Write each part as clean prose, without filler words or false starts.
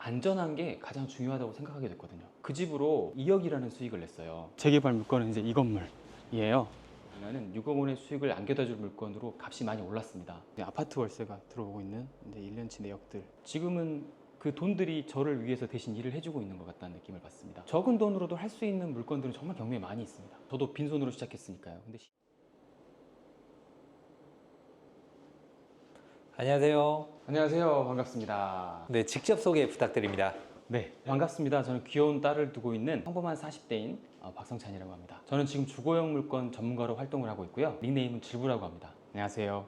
안전한 게 가장 중요하다고 생각하게 됐거든요. 그 집으로 2억이라는 수익을 냈어요. 재개발 물건은 이제 이 건물이에요. 그러면은 6억 원의 수익을 안겨다 줄 물건으로 값이 많이 올랐습니다. 아파트 월세가 들어오고 있는 이제 1년치 내역들. 지금은 그 돈들이 저를 위해서 대신 일을 해주고 있는 것 같다는 느낌을 받습니다. 적은 돈으로도 할 수 있는 물건들은 정말 경매에 많이 있습니다. 저도 빈손으로 시작했으니까요. 근데 안녕하세요. 안녕하세요. 반갑습니다. 네, 직접 소개 부탁드립니다. 네, 반갑습니다. 저는 귀여운 딸을 두고 있는 평범한 40대인 박성찬이라고 합니다. 저는 지금 주거용 물건 전문가로 활동을 하고 있고요. 닉네임은 질부라고 합니다. 안녕하세요.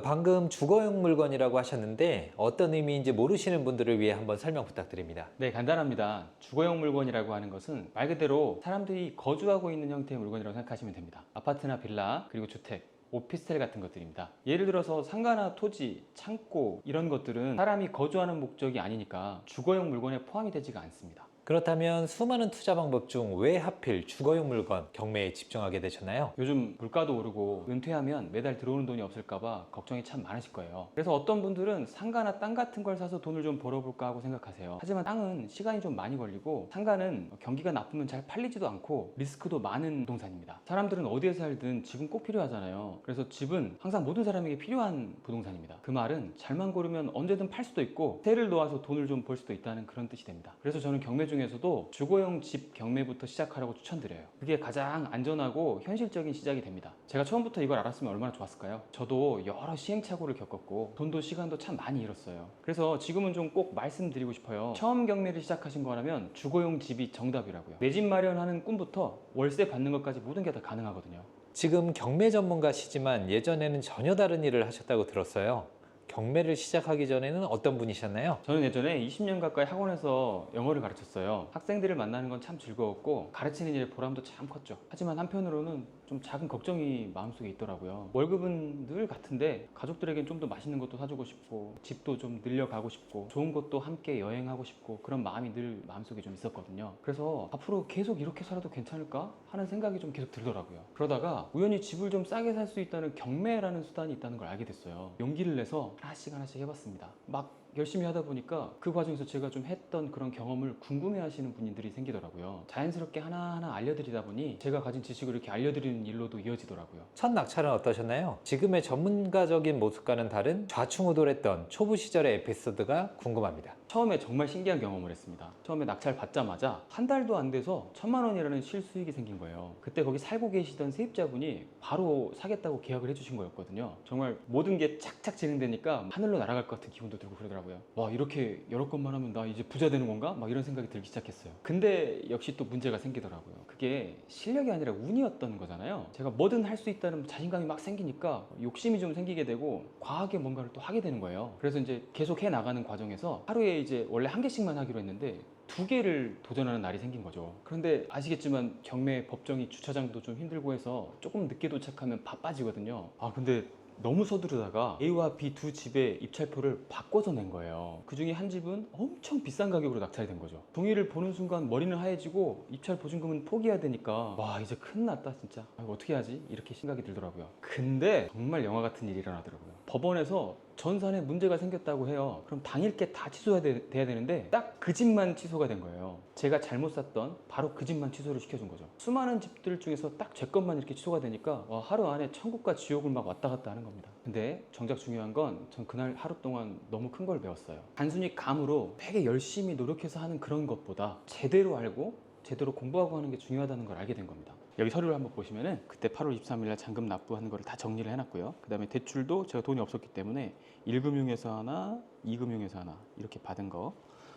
방금 주거용 물건이라고 하셨는데 어떤 의미인지 모르시는 분들을 위해 한번 설명 부탁드립니다. 네, 간단합니다. 주거용 물건이라고 하는 것은 말 그대로 사람들이 거주하고 있는 형태의 물건이라고 생각하시면 됩니다. 아파트나 빌라, 그리고 주택, 오피스텔 같은 것들입니다. 예를 들어서 상가나 토지, 창고 이런 것들은 사람이 거주하는 목적이 아니니까 주거용 물건에 포함이 되지가 않습니다. 그렇다면 수많은 투자 방법 중 왜 하필 주거용 물건 경매에 집중하게 되셨나요? 요즘 물가도 오르고 은퇴하면 매달 들어오는 돈이 없을까봐 걱정이 참 많으실 거예요. 그래서 어떤 분들은 상가나 땅 같은 걸 사서 돈을 좀 벌어볼까 하고 생각하세요. 하지만 땅은 시간이 좀 많이 걸리고 상가는 경기가 나쁘면 잘 팔리지도 않고 리스크도 많은 부동산입니다. 사람들은 어디에 살든 집은 꼭 필요하잖아요. 그래서 집은 항상 모든 사람에게 필요한 부동산입니다. 그 말은 잘만 고르면 언제든 팔 수도 있고 세를 놓아서 돈을 좀 벌 수도 있다는 그런 뜻이 됩니다. 그래서 저는 경매 중에서도 주거용 집 경매부터 시작하라고 추천드려요. 그게 가장 안전하고 현실적인 시작이 됩니다. 제가 처음부터 이걸 알았으면 얼마나 좋았을까요? 저도 여러 시행착오를 겪었고 돈도 시간도 참 많이 잃었어요. 그래서 지금은 좀 꼭 말씀드리고 싶어요. 처음 경매를 시작하신 거라면 주거용 집이 정답이라고요. 내 집 마련하는 꿈부터 월세 받는 것까지 모든 게 다 가능하거든요. 지금 경매 전문가시지만 예전에는 전혀 다른 일을 하셨다고 들었어요. 경매를 시작하기 전에는 어떤 분이셨나요? 저는 예전에 20년 가까이 학원에서 영어를 가르쳤어요. 학생들을 만나는 건 참 즐거웠고 가르치는 일의 보람도 참 컸죠. 하지만 한편으로는 좀 작은 걱정이 마음속에 있더라고요. 월급은 늘 같은데 가족들에겐 좀 더 맛있는 것도 사주고 싶고 집도 좀 늘려가고 싶고 좋은 것도 함께 여행하고 싶고 그런 마음이 늘 마음속에 좀 있었거든요. 그래서 앞으로 계속 이렇게 살아도 괜찮을까 하는 생각이 좀 계속 들더라고요. 그러다가 우연히 집을 좀 싸게 살 수 있다는 경매라는 수단이 있다는 걸 알게 됐어요. 용기를 내서 하나씩 해봤습니다. 막 열심히 하다 보니까 그 과정에서 제가 좀 했던 그런 경험을 궁금해 하시는 분들이 생기더라고요. 자연스럽게 하나하나 알려드리다 보니 제가 가진 지식을 이렇게 알려드리는 일로도 이어지더라고요. 첫 낙찰은 어떠셨나요? 지금의 전문가적인 모습과는 다른 좌충우돌했던 초보 시절의 에피소드가 궁금합니다. 처음에 정말 신기한 경험을 했습니다. 처음에 낙찰 받자마자 한 달도 안 돼서 1,000만 원이라는 실수익이 생긴 거예요. 그때 거기 살고 계시던 세입자분이 바로 사겠다고 계약을 해주신 거였거든요. 정말 모든 게 착착 진행되니까 하늘로 날아갈 것 같은 기분도 들고 그러더라고요. 와, 이렇게 여러 건만 하면 나 이제 부자 되는 건가? 막 이런 생각이 들기 시작했어요. 근데 역시 또 문제가 생기더라고요. 그게 실력이 아니라 운이었던 거잖아요. 제가 뭐든 할 수 있다는 자신감이 막 생기니까 욕심이 좀 생기게 되고 과하게 뭔가를 또 하게 되는 거예요. 그래서 이제 계속 해 나가는 과정에서 하루에 이제 원래 한 개씩만 하기로 했는데 2개를 도전하는 날이 생긴 거죠. 그런데 아시겠지만 경매 법정이 주차장도 좀 힘들고 해서 조금 늦게 도착하면 바빠지거든요. 근데 너무 서두르다가 A와 B 두 집의 입찰표를 바꿔서 낸 거예요. 그 중에 한 집은 엄청 비싼 가격으로 낙찰이 된 거죠. 종이를 보는 순간 머리는 하얘지고 입찰 보증금은 포기해야 되니까 와, 이제 큰일 났다 진짜. 이거 어떻게 하지? 이렇게 생각이 들더라고요. 근데 정말 영화 같은 일이 일어나더라고요. 법원에서 전산에 문제가 생겼다고 해요. 그럼 당일께 다 취소해야 돼야 되는데 딱 그 집만 취소가 된 거예요. 제가 잘못 샀던 바로 그 집만 취소를 시켜준 거죠. 수많은 집들 중에서 딱 제 것만 이렇게 취소가 되니까 와, 하루 안에 천국과 지옥을 막 왔다 갔다 하는 겁니다. 근데 정작 중요한 건 전 그날 하루 동안 너무 큰 걸 배웠어요. 단순히 감으로 되게 열심히 노력해서 하는 그런 것보다 제대로 알고 제대로 공부하고 하는 게 중요하다는 걸 알게 된 겁니다. 여기 서류를 한번 보시면은 그때 8월 23일 날 잔금 납부하는 거를 다 정리를 해놨고요. 그 다음에 대출도 제가 돈이 없었기 때문에 1금융에서 하나, 2금융에서 하나 이렇게 받은 거,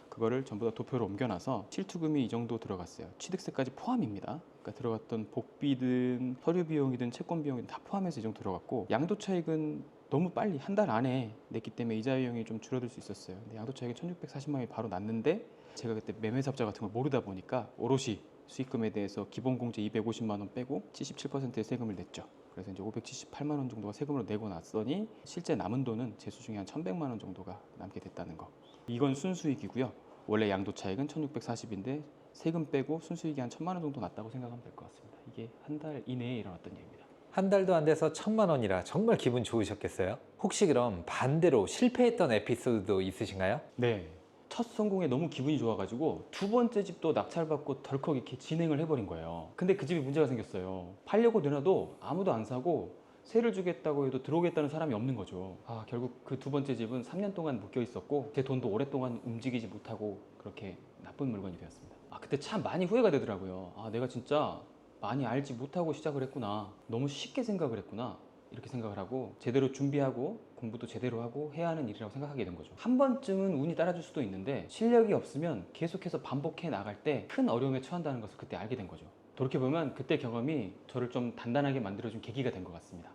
그거를 전부 다 도표로 옮겨놔서 실투금이 이 정도 들어갔어요. 취득세까지 포함입니다. 그러니까 들어갔던 복비든 서류 비용이든 채권 비용이든 다 포함해서 이 정도 들어갔고, 양도 차익은 너무 빨리 한 달 안에 냈기 때문에 이자 비용이 좀 줄어들 수 있었어요. 근데 양도 차익이 1,640만 원이 바로 났는데 제가 그때 매매사업자 같은 걸 모르다 보니까 오롯이 수익금에 대해서 기본공제 250만 원 빼고 77%의 세금을 냈죠. 그래서 이제 578만 원 정도가 세금으로 내고 났더니 실제 남은 돈은 재수 중에 한 1,100만 원 정도가 남게 됐다는 거. 이건 순수익이고요. 원래 양도차익은 1,640인데 세금 빼고 순수익이 한 1,000만 원 정도 났다고 생각하면 될 것 같습니다. 이게 한 달 이내에 일어났던 일입니다. 한 달도 안 돼서 1,000만 원이라 정말 기분 좋으셨겠어요? 혹시 그럼 반대로 실패했던 에피소드도 있으신가요? 네. 첫 성공에 너무 기분이 좋아가지고 두 번째 집도 낙찰받고 덜컥 이렇게 진행을 해버린 거예요. 근데 그 집이 문제가 생겼어요. 팔려고 내놔도 아무도 안 사고 세를 주겠다고 해도 들어오겠다는 사람이 없는 거죠. 결국 그 두 번째 집은 3년 동안 묶여 있었고 제 돈도 오랫동안 움직이지 못하고 그렇게 나쁜 물건이 되었습니다. 그때 참 많이 후회가 되더라고요. 내가 진짜 많이 알지 못하고 시작을 했구나. 너무 쉽게 생각을 했구나. 이렇게 생각을 하고 제대로 준비하고 공부도 제대로 하고 해야 하는 일이라고 생각하게 된 거죠. 한 번쯤은 운이 따라줄 수도 있는데 실력이 없으면 계속해서 반복해 나갈 때 큰 어려움에 처한다는 것을 그때 알게 된 거죠. 돌이켜보면 그때 경험이 저를 좀 단단하게 만들어준 계기가 된 것 같습니다.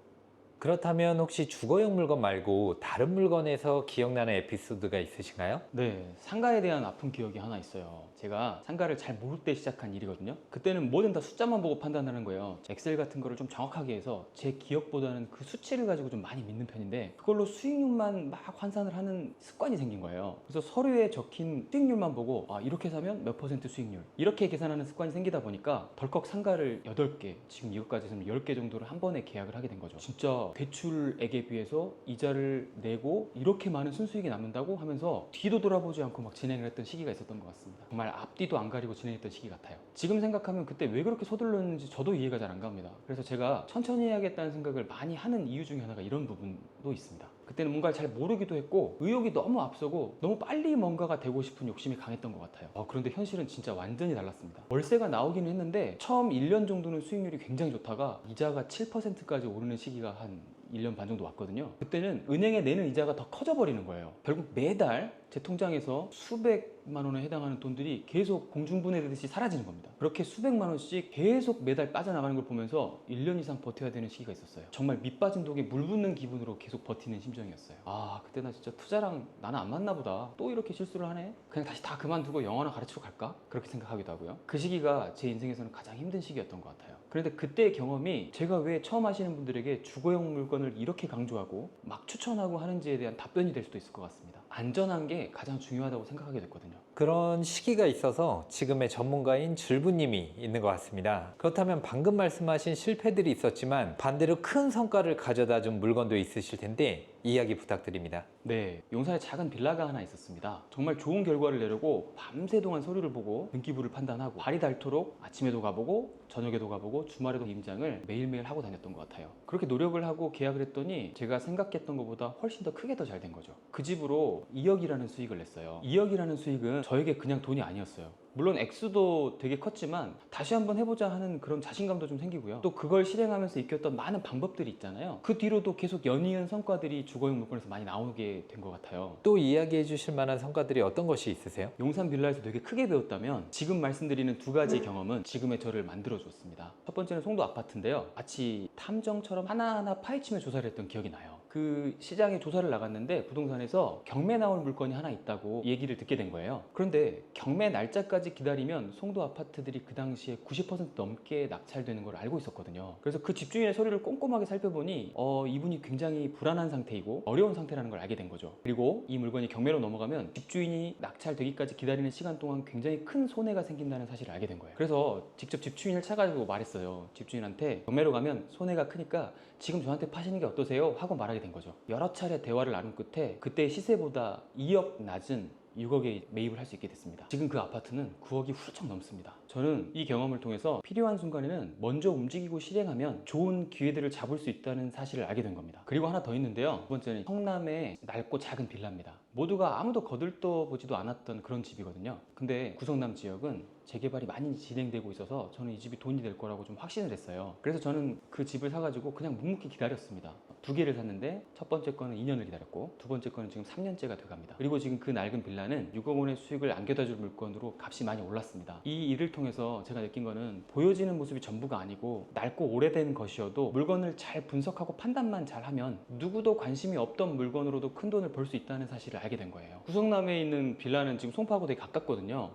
그렇다면 혹시 주거용 물건 말고 다른 물건에서 기억나는 에피소드가 있으신가요? 네, 상가에 대한 아픈 기억이 하나 있어요. 제가 상가를 잘 모를 때 시작한 일이거든요. 그때는 뭐든 다 숫자만 보고 판단하는 거예요. 엑셀 같은 거를 좀 정확하게 해서 제 기억보다는 그 수치를 가지고 좀 많이 믿는 편인데 그걸로 수익률만 막 환산을 하는 습관이 생긴 거예요. 그래서 서류에 적힌 수익률만 보고 이렇게 사면 몇 퍼센트 수익률 이렇게 계산하는 습관이 생기다 보니까 덜컥 상가를 8개, 지금 이것까지 해서 10개 정도를 한 번에 계약을 하게 된 거죠. 진짜 대출액에 비해서 이자를 내고 이렇게 많은 순수익이 남는다고 하면서 뒤도 돌아보지 않고 막 진행을 했던 시기가 있었던 것 같습니다. 정말 앞뒤도 안 가리고 진행했던 시기 같아요. 지금 생각하면 그때 왜 그렇게 서둘렀는지 저도 이해가 잘 안 갑니다. 그래서 제가 천천히 해야겠다는 생각을 많이 하는 이유 중에 하나가 이런 부분도 있습니다. 그때는 뭔가를 잘 모르기도 했고 의욕이 너무 앞서고 너무 빨리 뭔가가 되고 싶은 욕심이 강했던 것 같아요. 그런데 현실은 진짜 완전히 달랐습니다. 월세가 나오기는 했는데 처음 1년 정도는 수익률이 굉장히 좋다가 이자가 7%까지 오르는 시기가 한 1년 반 정도 왔거든요. 그때는 은행에 내는 이자가 더 커져 버리는 거예요. 결국 매달 제 통장에서 수백만 원에 해당하는 돈들이 계속 공중분해되듯이 사라지는 겁니다. 그렇게 수백만 원씩 계속 매달 빠져나가는 걸 보면서 1년 이상 버텨야 되는 시기가 있었어요. 정말 밑 빠진 독에 물 붓는 기분으로 계속 버티는 심정이었어요. 그때 나 진짜 투자랑 나는 안 맞나 보다. 또 이렇게 실수를 하네. 그냥 다시 다 그만두고 영어나 가르치러 갈까? 그렇게 생각하기도 하고요. 그 시기가 제 인생에서는 가장 힘든 시기였던 것 같아요. 그런데 그때의 경험이 제가 왜 처음 하시는 분들에게 주거용 물건을 이렇게 강조하고 막 추천하고 하는지에 대한 답변이 될 수도 있을 것 같습니다. 안전한 게 가장 중요하다고 생각하게 됐거든요. 그런 시기가 있어서 지금의 전문가인 줄부님이 있는 것 같습니다. 그렇다면 방금 말씀하신 실패들이 있었지만 반대로 큰 성과를 가져다 준 물건도 있으실 텐데 이야기 부탁드립니다. 네, 용산에 작은 빌라가 하나 있었습니다. 정말 좋은 결과를 내려고 밤새 동안 서류를 보고 등기부를 판단하고 발이 닳도록 아침에도 가보고 저녁에도 가보고 주말에도 임장을 매일매일 하고 다녔던 것 같아요. 그렇게 노력을 하고 계약을 했더니 제가 생각했던 것보다 훨씬 더 크게 더 잘 된 거죠. 그 집으로 2억이라는 수익을 냈어요. 2억이라는 수익은 저에게 그냥 돈이 아니었어요. 물론 액수도 되게 컸지만 다시 한번 해보자 하는 그런 자신감도 좀 생기고요. 또 그걸 실행하면서 익혔던 많은 방법들이 있잖아요. 그 뒤로도 계속 연이은 성과들이 주거용 물건에서 많이 나오게 된 것 같아요. 또 이야기해 주실 만한 성과들이 어떤 것이 있으세요? 용산 빌라에서 되게 크게 배웠다면 지금 말씀드리는 두 가지 경험은 지금의 저를 만들어줬습니다. 첫 번째는 송도 아파트인데요. 마치 탐정처럼 하나하나 파헤치며 조사를 했던 기억이 나요. 그 시장에 조사를 나갔는데 부동산에서 경매 나올 물건이 하나 있다고 얘기를 듣게 된 거예요. 그런데 경매 날짜까지 기다리면 송도 아파트들이 그 당시에 90% 넘게 낙찰되는 걸 알고 있었거든요. 그래서 그 집주인의 서류를 꼼꼼하게 살펴보니 이분이 굉장히 불안한 상태이고 어려운 상태라는 걸 알게 된 거죠. 그리고 이 물건이 경매로 넘어가면 집주인이 낙찰되기까지 기다리는 시간 동안 굉장히 큰 손해가 생긴다는 사실을 알게 된 거예요. 그래서 직접 집주인을 찾아가지고 말했어요. 집주인한테 경매로 가면 손해가 크니까 지금 저한테 파시는 게 어떠세요? 하고 말하게 된 거죠. 여러 차례 대화를 나눈 끝에 그때 시세보다 2억 낮은 6억에 매입을 할 수 있게 됐습니다. 지금 그 아파트는 9억이 훌쩍 넘습니다. 저는 이 경험을 통해서 필요한 순간에는 먼저 움직이고 실행하면 좋은 기회들을 잡을 수 있다는 사실을 알게 된 겁니다. 그리고 하나 더 있는데요. 두 번째는 성남의 낡고 작은 빌라입니다. 모두가 아무도 거들떠보지도 않았던 그런 집이거든요. 근데 구성남 지역은 재개발이 많이 진행되고 있어서 저는 이 집이 돈이 될 거라고 좀 확신을 했어요. 그래서 저는 그 집을 사가지고 그냥 묵묵히 기다렸습니다. 두 개를 샀는데 첫 번째 거는 2년을 기다렸고 두 번째 거는 지금 3년째가 돼갑니다. 그리고 지금 그 낡은 빌라는 6억 원의 수익을 안겨다 줄 물건으로 값이 많이 올랐습니다. 이 일을 통해서 제가 느낀 거는 보여지는 모습이 전부가 아니고 낡고 오래된 것이어도 물건을 잘 분석하고 판단만 잘하면 누구도 관심이 없던 물건으로도 큰 돈을 벌 수 있다는 사실을 알게 된 거예요. 구성남에 있는 빌라는 지금 송파하고 되게 가깝거든요.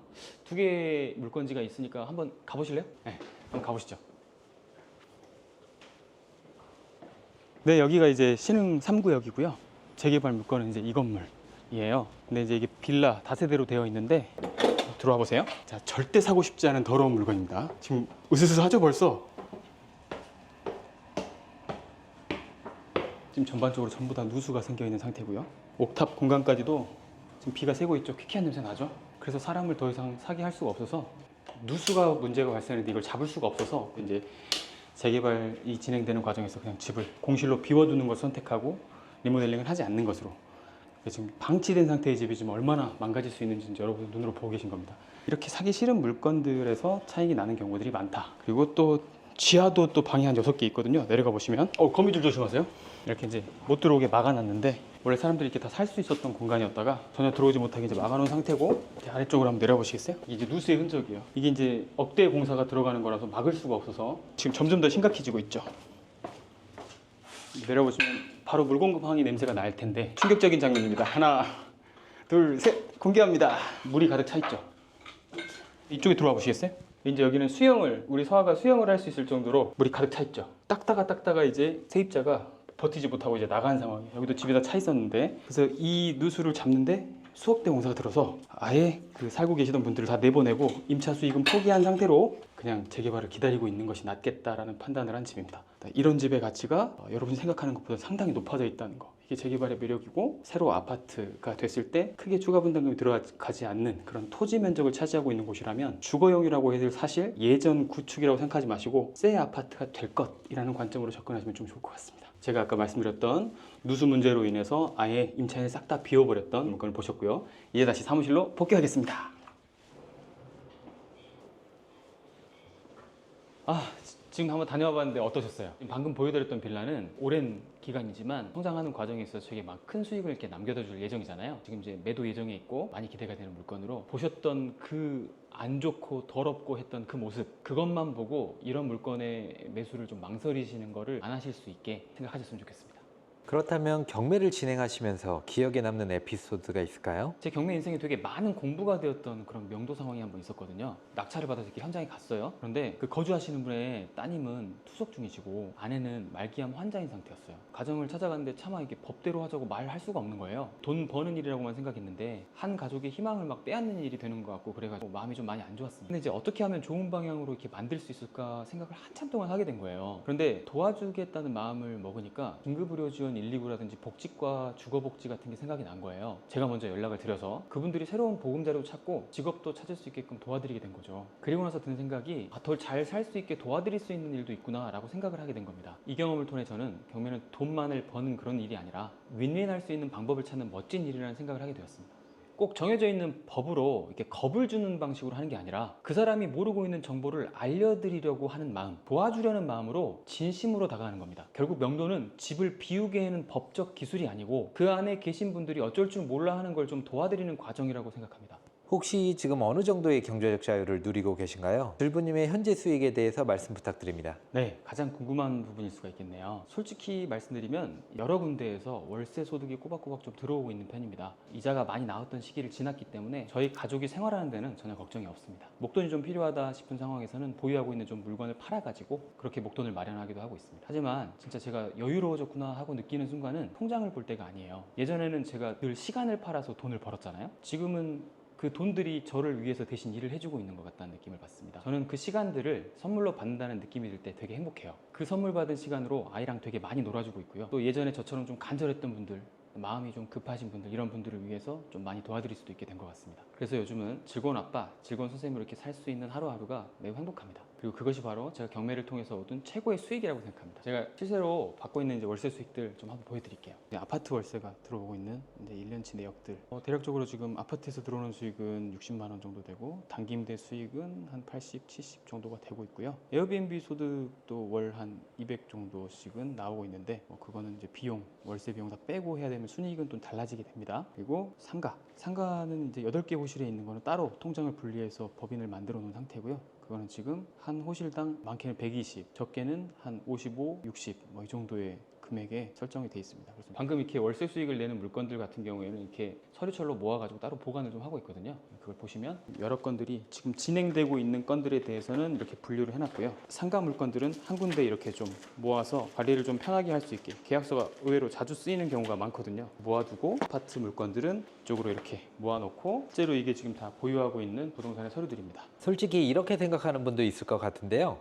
두 개의 물건지가 있으니까 한번 가보실래요? 네, 한번 가보시죠. 네, 여기가 이제 신흥 3구역이고요. 재개발 물건은 이제 이 건물이에요. 근데 이제 이게 빌라 다세대로 되어 있는데 들어와 보세요. 자, 절대 사고 싶지 않은 더러운 물건입니다. 지금 으스스하죠 벌써? 지금 전반적으로 전부 다 누수가 생겨 있는 상태고요. 옥탑 공간까지도 지금 비가 새고 있죠. 퀴퀴한 냄새 나죠. 그래서 사람을 더 이상 사게 할 수가 없어서 누수가 문제가 발생했는데 이걸 잡을 수가 없어서 이제 재개발이 진행되는 과정에서 그냥 집을 공실로 비워두는 걸 선택하고 리모델링을 하지 않는 것으로. 지금 방치된 상태의 집이 지금 얼마나 망가질 수 있는지 여러분 눈으로 보고 계신 겁니다. 이렇게 사기 싫은 물건들에서 차익이 나는 경우들이 많다. 그리고 또 지하도 또 방이 한 6개 있거든요. 내려가 보시면 거미줄 조심하세요. 이렇게 이제 못 들어오게 막아놨는데 원래 사람들이 이렇게 다 살 수 있었던 공간이었다가 전혀 들어오지 못하게 이제 막아놓은 상태고, 이렇게 아래쪽으로 한번 내려보시겠어요? 이게 이제 누수의 흔적이에요. 이게 이제 억대 공사가 들어가는 거라서 막을 수가 없어서 지금 점점 더 심각해지고 있죠. 내려보시면 바로 물 공급항이 냄새가 날 텐데 충격적인 장면입니다. 하나, 둘, 셋, 공개합니다. 물이 가득 차 있죠. 이쪽에 들어와 보시겠어요? 이제 여기는 수영을, 우리 서아가 수영을 할 수 있을 정도로 물이 가득 차 있죠. 닦다가 이제 세입자가 버티지 못하고 이제 나간 상황이에요. 여기도 집에다 차 있었는데, 그래서 이 누수를 잡는데 수억대 공사가 들어서 아예 그 살고 계시던 분들을 다 내보내고 임차 수익은 포기한 상태로 그냥 재개발을 기다리고 있는 것이 낫겠다라는 판단을 한 집입니다. 이런 집의 가치가 여러분이 생각하는 것보다 상당히 높아져 있다는 거, 이게 재개발의 매력이고, 새로 아파트가 됐을 때 크게 추가 분담금이 들어가지 않는 그런 토지 면적을 차지하고 있는 곳이라면 주거용이라고 해도 사실 예전 구축이라고 생각하지 마시고 새 아파트가 될 것이라는 관점으로 접근하시면 좀 좋을 것 같습니다. 제가 아까 말씀드렸던 누수 문제로 인해서 아예 임차인을 싹 다 비워버렸던 물건을 보셨고요. 이제 다시 사무실로 복귀하겠습니다. 지금 한번 다녀와 봤는데 어떠셨어요? 방금 보여드렸던 빌라는 오랜 기간이지만 성장하는 과정에 있어서 되게 막 큰 수익을 이렇게 남겨다 줄 예정이잖아요. 지금 이제 매도 예정에 있고 많이 기대가 되는 물건으로, 보셨던 그 안 좋고 더럽고 했던 그 모습, 그것만 보고 이런 물건의 매수를 좀 망설이시는 거를 안 하실 수 있게 생각하셨으면 좋겠습니다. 그렇다면 경매를 진행하시면서 기억에 남는 에피소드가 있을까요? 제 경매 인생에 되게 많은 공부가 되었던 그런 명도 상황이 한 번 있었거든요. 낙찰을 받아서 이렇게 현장에 갔어요. 그런데 그 거주하시는 분의 따님은 투석 중이시고 아내는 말기암 환자인 상태였어요. 가정을 찾아갔는데 차마 이게 법대로 하자고 말할 수가 없는 거예요. 돈 버는 일이라고만 생각했는데 한 가족의 희망을 막 빼앗는 일이 되는 것 같고, 그래가지고 마음이 좀 많이 안 좋았습니다. 근데 이제 어떻게 하면 좋은 방향으로 이렇게 만들 수 있을까 생각을 한참 동안 하게 된 거예요. 그런데 도와주겠다는 마음을 먹으니까 긴급의료지원 119라든지 복지과 주거복지 같은 게 생각이 난 거예요. 제가 먼저 연락을 드려서 그분들이 새로운 보금자리를 찾고 직업도 찾을 수 있게끔 도와드리게 된 거죠. 그리고 나서 든 생각이 더 잘 살 수 있게 도와드릴 수 있는 일도 있구나 라고 생각을 하게 된 겁니다. 이 경험을 통해 저는 경매는 돈만을 버는 그런 일이 아니라 윈윈할 수 있는 방법을 찾는 멋진 일이라는 생각을 하게 되었습니다. 꼭 정해져 있는 법으로 이렇게 겁을 주는 방식으로 하는 게 아니라 그 사람이 모르고 있는 정보를 알려드리려고 하는 마음, 도와주려는 마음으로 진심으로 다가가는 겁니다. 결국 명도는 집을 비우게 하는 법적 기술이 아니고 그 안에 계신 분들이 어쩔 줄 몰라 하는 걸 좀 도와드리는 과정이라고 생각합니다. 혹시 지금 어느 정도의 경제적 자유를 누리고 계신가요? 줄부님의 현재 수익에 대해서 말씀 부탁드립니다. 네, 가장 궁금한 부분일 수가 있겠네요. 솔직히 말씀드리면 여러 군데에서 월세 소득이 꼬박꼬박 좀 들어오고 있는 편입니다. 이자가 많이 나왔던 시기를 지났기 때문에 저희 가족이 생활하는 데는 전혀 걱정이 없습니다. 목돈이 좀 필요하다 싶은 상황에서는 보유하고 있는 좀 물건을 팔아가지고 그렇게 목돈을 마련하기도 하고 있습니다. 하지만 진짜 제가 여유로워졌구나 하고 느끼는 순간은 통장을 볼 때가 아니에요. 예전에는 제가 늘 시간을 팔아서 돈을 벌었잖아요. 지금은 그 돈들이 저를 위해서 대신 일을 해주고 있는 것 같다는 느낌을 받습니다. 저는 그 시간들을 선물로 받는다는 느낌이 들 때 되게 행복해요. 그 선물 받은 시간으로 아이랑 되게 많이 놀아주고 있고요. 또 예전에 저처럼 좀 간절했던 분들, 마음이 좀 급하신 분들, 이런 분들을 위해서 좀 많이 도와드릴 수도 있게 된 것 같습니다. 그래서 요즘은 즐거운 아빠, 즐거운 선생님으로 이렇게 살 수 있는 하루하루가 매우 행복합니다. 그리고 그것이 바로 제가 경매를 통해서 얻은 최고의 수익이라고 생각합니다. 제가 실제로 받고 있는 이제 월세 수익들 좀 한번 보여드릴게요. 아파트 월세가 들어오고 있는 이제 1년치 내역들. 대략적으로 지금 아파트에서 들어오는 수익은 60만 원 정도 되고, 단기 임대 수익은 한 80, 70 정도가 되고 있고요. 에어비앤비 소득도 월 한 200 정도씩은 나오고 있는데, 그거는 이제 비용, 월세 비용 다 빼고 해야 되면 순이익은 좀 달라지게 됩니다. 그리고 상가는 이제 8개 호실에 있는 거는 따로 통장을 분리해서 법인을 만들어 놓은 상태고요. 그거는 지금 한 호실당 많게는 120, 적게는 한 55, 60 이 정도의 금액에 설정이 되어 있습니다. 그래서 방금 이렇게 월세 수익을 내는 물건들 같은 경우에는 이렇게 서류철로 모아가지고 따로 보관을 좀 하고 있거든요. 그걸 보시면 여러 건들이 지금 진행되고 있는 건들에 대해서는 이렇게 분류를 해놨고요. 상가 물건들은 한 군데 이렇게 좀 모아서 관리를 좀 편하게 할 수 있게, 계약서가 의외로 자주 쓰이는 경우가 많거든요. 모아두고, 아파트 물건들은 이쪽으로 이렇게 모아놓고, 실제로 이게 지금 다 보유하고 있는 부동산의 서류들입니다. 솔직히 이렇게 생각하는 분도 있을 것 같은데요.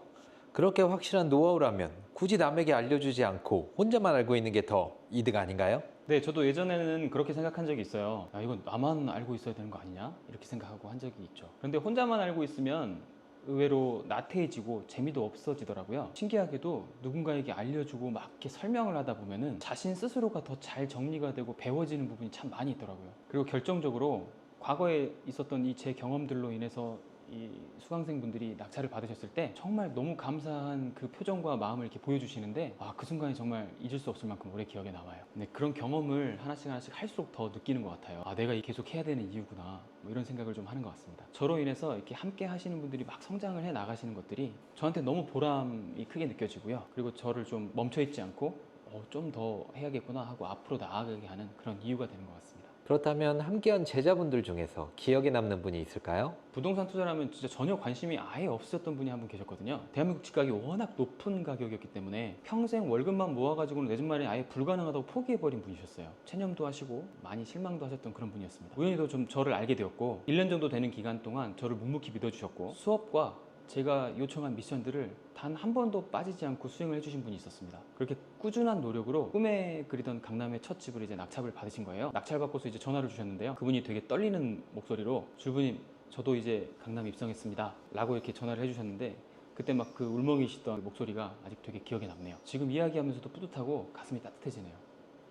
그렇게 확실한 노하우라면 굳이 남에게 알려주지 않고 혼자만 알고 있는 게 더 이득 아닌가요? 네, 저도 예전에는 그렇게 생각한 적이 있어요. 아, 이건 나만 알고 있어야 되는 거 아니냐? 이렇게 생각하고 한 적이 있죠. 그런데 혼자만 알고 있으면 의외로 나태해지고 재미도 없어지더라고요. 신기하게도 누군가에게 알려주고 막 이렇게 설명을 하다 보면은 자신 스스로가 더 잘 정리가 되고 배워지는 부분이 참 많이 있더라고요. 그리고 결정적으로 과거에 있었던 이 제 경험들로 인해서 이 수강생분들이 낙찰을 받으셨을 때 정말 너무 감사한 그 표정과 마음을 이렇게 보여주시는데 그 순간이 정말 잊을 수 없을 만큼 오래 기억에 남아요. 근데 그런 경험을 하나씩 하나씩 할수록 더 느끼는 것 같아요. 내가 계속 해야 되는 이유구나, 뭐 이런 생각을 좀 하는 것 같습니다. 저로 인해서 이렇게 함께 하시는 분들이 막 성장을 해 나가시는 것들이 저한테 너무 보람이 크게 느껴지고요. 그리고 저를 좀 멈춰있지 않고 좀 더 해야겠구나 하고 앞으로 나아가게 하는 그런 이유가 되는 것 같습니다. 그렇다면 함께한 제자분들 중에서 기억에 남는 분이 있을까요? 부동산 투자라면 진짜 전혀 관심이 아예 없으셨던 분이 한 분 계셨거든요. 대한민국 집값이 워낙 높은 가격이었기 때문에 평생 월급만 모아가지고는 내 집 마련이 아예 불가능하다고 포기해버린 분이셨어요. 체념도 하시고 많이 실망도 하셨던 그런 분이었습니다. 우연히도 좀 저를 알게 되었고 1년 정도 되는 기간 동안 저를 묵묵히 믿어주셨고 수업과 제가 요청한 미션들을 단 한 번도 빠지지 않고 수행을 해주신 분이 있었습니다. 그렇게 꾸준한 노력으로 꿈에 그리던 강남의 첫 집을 이제 낙찰을 받으신 거예요. 낙찰 받고서 이제 전화를 주셨는데요. 그분이 되게 떨리는 목소리로 줄부님, 저도 이제 강남 입성했습니다 라고 이렇게 전화를 해주셨는데 그때 막 그 울먹이시던 목소리가 아직 되게 기억에 남네요. 지금 이야기하면서도 뿌듯하고 가슴이 따뜻해지네요.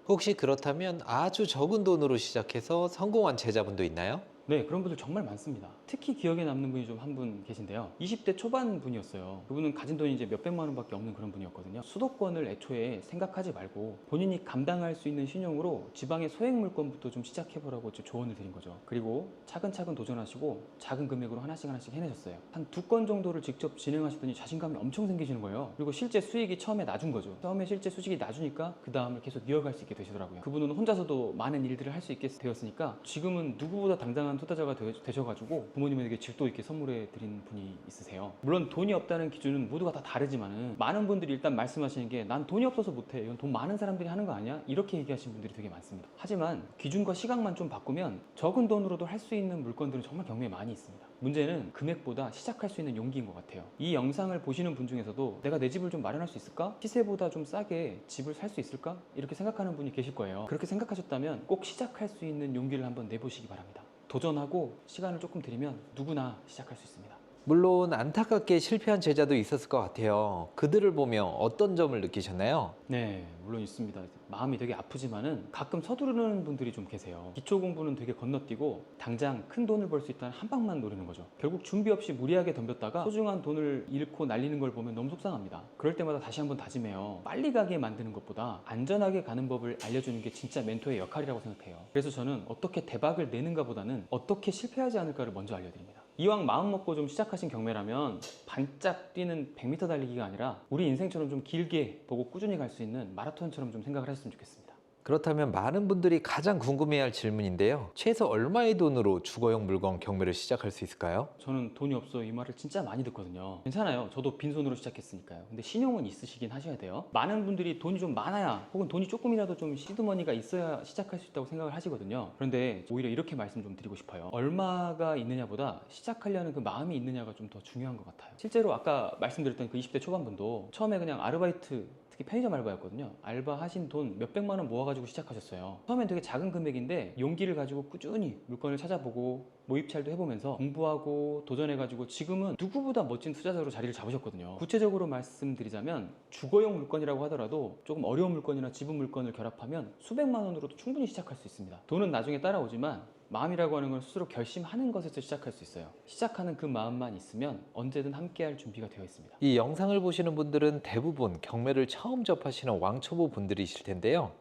혹시 그렇다면 아주 적은 돈으로 시작해서 성공한 제자분도 있나요? 네, 그런 분들 정말 많습니다. 특히 기억에 남는 분이 좀 한 분 계신데요. 20대 초반 분이었어요. 그분은 가진 돈이 이제 몇백만 원밖에 없는 그런 분이었거든요. 수도권을 애초에 생각하지 말고 본인이 감당할 수 있는 신용으로 지방의 소액 물건부터 좀 시작해보라고 조언을 드린 거죠. 그리고 차근차근 도전하시고 작은 금액으로 하나씩 하나씩 해내셨어요. 한 2건 정도를 직접 진행하시더니 자신감이 엄청 생기시는 거예요. 그리고 실제 수익이 처음에 낮은 거죠. 처음에 실제 수익이 낮으니까 그 다음을 계속 이어갈 수 있게 되시더라고요. 그분은 혼자서도 많은 일들을 할 수 있게 되었으니까 지금은 누구보다 당당한 투자자가 되셔가지고 부모님에게 집도 이렇게 선물해 드린 분이 있으세요. 물론 돈이 없다는 기준은 모두가 다 다르지만은 많은 분들이 일단 말씀하시는 게 난 돈이 없어서 못해, 이건 돈 많은 사람들이 하는 거 아니야? 이렇게 얘기하시는 분들이 되게 많습니다. 하지만 기준과 시각만 좀 바꾸면 적은 돈으로도 할 수 있는 물건들은 정말 경매에 많이 있습니다. 문제는 금액보다 시작할 수 있는 용기인 것 같아요. 이 영상을 보시는 분 중에서도 내가 내 집을 좀 마련할 수 있을까? 시세보다 좀 싸게 집을 살 수 있을까? 이렇게 생각하는 분이 계실 거예요. 그렇게 생각하셨다면 꼭 시작할 수 있는 용기를 한번 내보시기 바랍니다. 도전하고 시간을 조금 들이면 누구나 시작할 수 있습니다. 물론 안타깝게 실패한 제자도 있었을 것 같아요. 그들을 보며 어떤 점을 느끼셨나요? 네, 물론 있습니다. 마음이 되게 아프지만은 가끔 서두르는 분들이 좀 계세요. 기초 공부는 되게 건너뛰고 당장 큰 돈을 벌 수 있다는 한 방만 노리는 거죠. 결국 준비 없이 무리하게 덤볐다가 소중한 돈을 잃고 날리는 걸 보면 너무 속상합니다. 그럴 때마다 다시 한번 다짐해요. 빨리 가게 만드는 것보다 안전하게 가는 법을 알려주는 게 진짜 멘토의 역할이라고 생각해요. 그래서 저는 어떻게 대박을 내는가 보다는 어떻게 실패하지 않을까를 먼저 알려드립니다. 이왕 마음 먹고 좀 시작하신 경매라면 반짝 뛰는 100m 달리기가 아니라 우리 인생처럼 좀 길게 보고 꾸준히 갈 수 있는 마라톤처럼 좀 생각을 하셨으면 좋겠습니다. 그렇다면 많은 분들이 가장 궁금해할 질문인데요. 최소 얼마의 돈으로 주거용 물건 경매를 시작할 수 있을까요? 저는 돈이 없어 이 말을 진짜 많이 듣거든요. 괜찮아요. 저도 빈손으로 시작했으니까요. 근데 신용은 있으시긴 하셔야 돼요. 많은 분들이 돈이 좀 많아야 혹은 돈이 조금이라도 좀 시드머니가 있어야 시작할 수 있다고 생각을 하시거든요. 그런데 오히려 이렇게 말씀 좀 드리고 싶어요. 얼마가 있느냐보다 시작하려는 그 마음이 있느냐가 좀 더 중요한 것 같아요. 실제로 아까 말씀드렸던 그 20대 초반분도 처음에 그냥 아르바이트, 특히 편의점 알바였거든요. 알바 하신 돈 몇백만 원 모아가지고 시작하셨어요. 처음엔 되게 작은 금액인데 용기를 가지고 꾸준히 물건을 찾아보고 모의찰도 해보면서 공부하고 도전해가지고 지금은 누구보다 멋진 투자자로 자리를 잡으셨거든요. 구체적으로 말씀드리자면 주거용 물건이라고 하더라도 조금 어려운 물건이나 지분 물건을 결합하면 수백만 원으로도 충분히 시작할 수 있습니다. 돈은 나중에 따라오지만 마음이라고 하는 건 스스로 결심하는 것에서 시작할 수 있어요. 시작하는 그 마음만 있으면 언제든 함께할 준비가 되어 있습니다. 이 영상을 보시는 분들은 대부분 경매를 처음 접하시는 왕초보 분들이실 텐데요.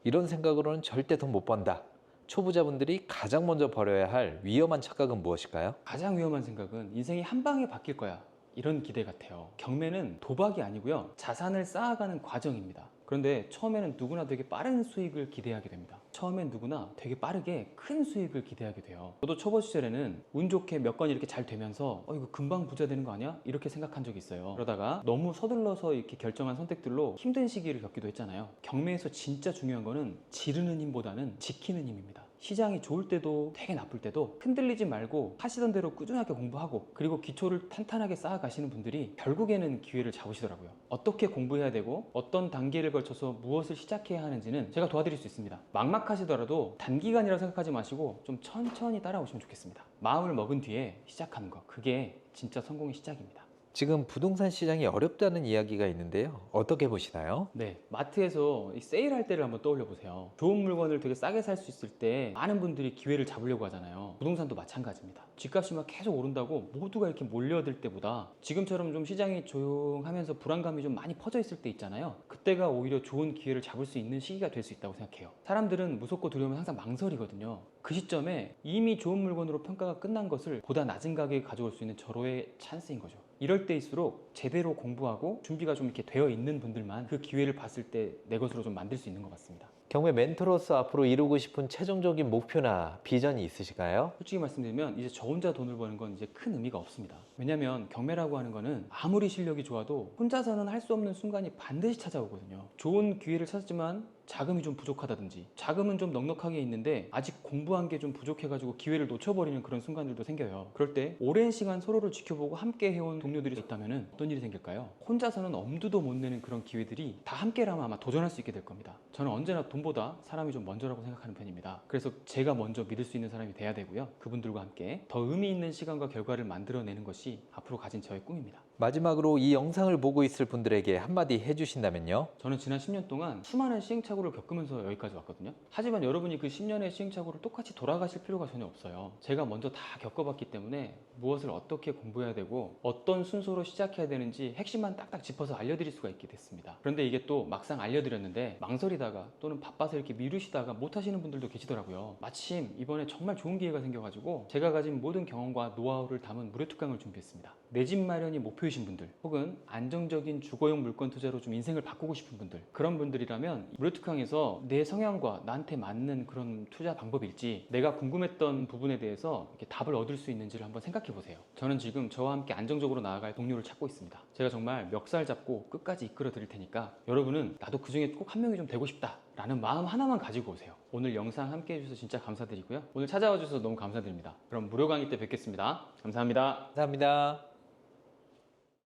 이런 생각으로는 절대 돈 못 번다. 초보자분들이 가장 먼저 버려야 할 위험한 착각은 무엇일까요? 가장 위험한 생각은 인생이 한 방에 바뀔 거야, 이런 기대 같아요. 경매는 도박이 아니고요, 자산을 쌓아가는 과정입니다. 그런데 처음에는 누구나 되게 빠른 수익을 기대하게 됩니다. 처음엔 누구나 되게 빠르게 큰 수익을 기대하게 돼요. 저도 초보 시절에는 운 좋게 몇 건 이렇게 잘 되면서 이거 금방 부자 되는 거 아니야? 이렇게 생각한 적이 있어요. 그러다가 너무 서둘러서 이렇게 결정한 선택들로 힘든 시기를 겪기도 했잖아요. 경매에서 진짜 중요한 거는 지르는 힘보다는 지키는 힘입니다. 시장이 좋을 때도 되게 나쁠 때도 흔들리지 말고 하시던 대로 꾸준하게 공부하고 그리고 기초를 탄탄하게 쌓아가시는 분들이 결국에는 기회를 잡으시더라고요. 어떻게 공부해야 되고 어떤 단계를 걸쳐서 무엇을 시작해야 하는지는 제가 도와드릴 수 있습니다. 막막하시더라도 단기간이라고 생각하지 마시고 좀 천천히 따라오시면 좋겠습니다. 마음을 먹은 뒤에 시작하는 거, 그게 진짜 성공의 시작입니다. 지금 부동산 시장이 어렵다는 이야기가 있는데요. 어떻게 보시나요? 네, 마트에서 이 세일할 때를 한번 떠올려 보세요. 좋은 물건을 되게 싸게 살 수 있을 때 많은 분들이 기회를 잡으려고 하잖아요. 부동산도 마찬가지입니다. 집값이 막 계속 오른다고 모두가 이렇게 몰려들 때보다 지금처럼 좀 시장이 조용하면서 불안감이 좀 많이 퍼져 있을 때 있잖아요. 그때가 오히려 좋은 기회를 잡을 수 있는 시기가 될 수 있다고 생각해요. 사람들은 무섭고 두려우면 항상 망설이거든요. 그 시점에 이미 좋은 물건으로 평가가 끝난 것을 보다 낮은 가격에 가져올 수 있는 절호의 찬스인 거죠. 이럴 때일수록 제대로 공부하고 준비가 좀 이렇게 되어 있는 분들만 그 기회를 봤을 때 내 것으로 좀 만들 수 있는 것 같습니다. 경매 멘토로서 앞으로 이루고 싶은 최종적인 목표나 비전이 있으실까요? 솔직히 말씀드리면 이제 저 혼자 돈을 버는 건 이제 큰 의미가 없습니다. 왜냐면 경매라고 하는 거는 아무리 실력이 좋아도 혼자서는 할 수 없는 순간이 반드시 찾아오거든요. 좋은 기회를 찾았지만 자금이 좀 부족하다든지 자금은 좀 넉넉하게 있는데 아직 공부한 게 좀 부족해가지고 기회를 놓쳐버리는 그런 순간들도 생겨요. 그럴 때 오랜 시간 서로를 지켜보고 함께 해온 동료들이 있다면 어떤 일이 생길까요? 혼자서는 엄두도 못 내는 그런 기회들이 다 함께라면 아마 도전할 수 있게 될 겁니다. 저는 언제나 돈보다 사람이 좀 먼저라고 생각하는 편입니다. 그래서 제가 먼저 믿을 수 있는 사람이 돼야 되고요. 그분들과 함께 더 의미 있는 시간과 결과를 만들어내는 것이 앞으로 가진 저의 꿈입니다. 마지막으로 이 영상을 보고 있을 분들에게 한마디 해주신다면요? 저는 지난 10년 동안 수많은 시행착오를 겪으면서 여기까지 왔거든요. 하지만 여러분이 그 10년의 시행착오를 똑같이 돌아가실 필요가 전혀 없어요. 제가 먼저 다 겪어봤기 때문에 무엇을 어떻게 공부해야 되고 어떤 순서로 시작해야 되는지 핵심만 딱딱 짚어서 알려드릴 수가 있게 됐습니다. 그런데 이게 또 막상 알려드렸는데 망설이다가 또는 바빠서 이렇게 미루시다가 못하시는 분들도 계시더라고요. 마침 이번에 정말 좋은 기회가 생겨가지고 제가 가진 모든 경험과 노하우를 담은 무료 특강을 준비했습니다. 내 집 마련이 목표이신 분들 혹은 안정적인 주거용 물건 투자로 좀 인생을 바꾸고 싶은 분들, 그런 분들이라면 무료 특강에서 내 성향과 나한테 맞는 그런 투자 방법일지 내가 궁금했던 부분에 대해서 이렇게 답을 얻을 수 있는지를 한번 생각해 보세요. 저는 지금 저와 함께 안정적으로 나아갈 동료를 찾고 있습니다. 제가 정말 멱살 잡고 끝까지 이끌어 드릴 테니까 여러분은 나도 그 중에 꼭 한 명이 좀 되고 싶다 라는 마음 하나만 가지고 오세요. 오늘 영상 함께 해주셔서 진짜 감사드리고요. 오늘 찾아와 주셔서 너무 감사드립니다. 그럼 무료 강의 때 뵙겠습니다. 감사합니다. 감사합니다.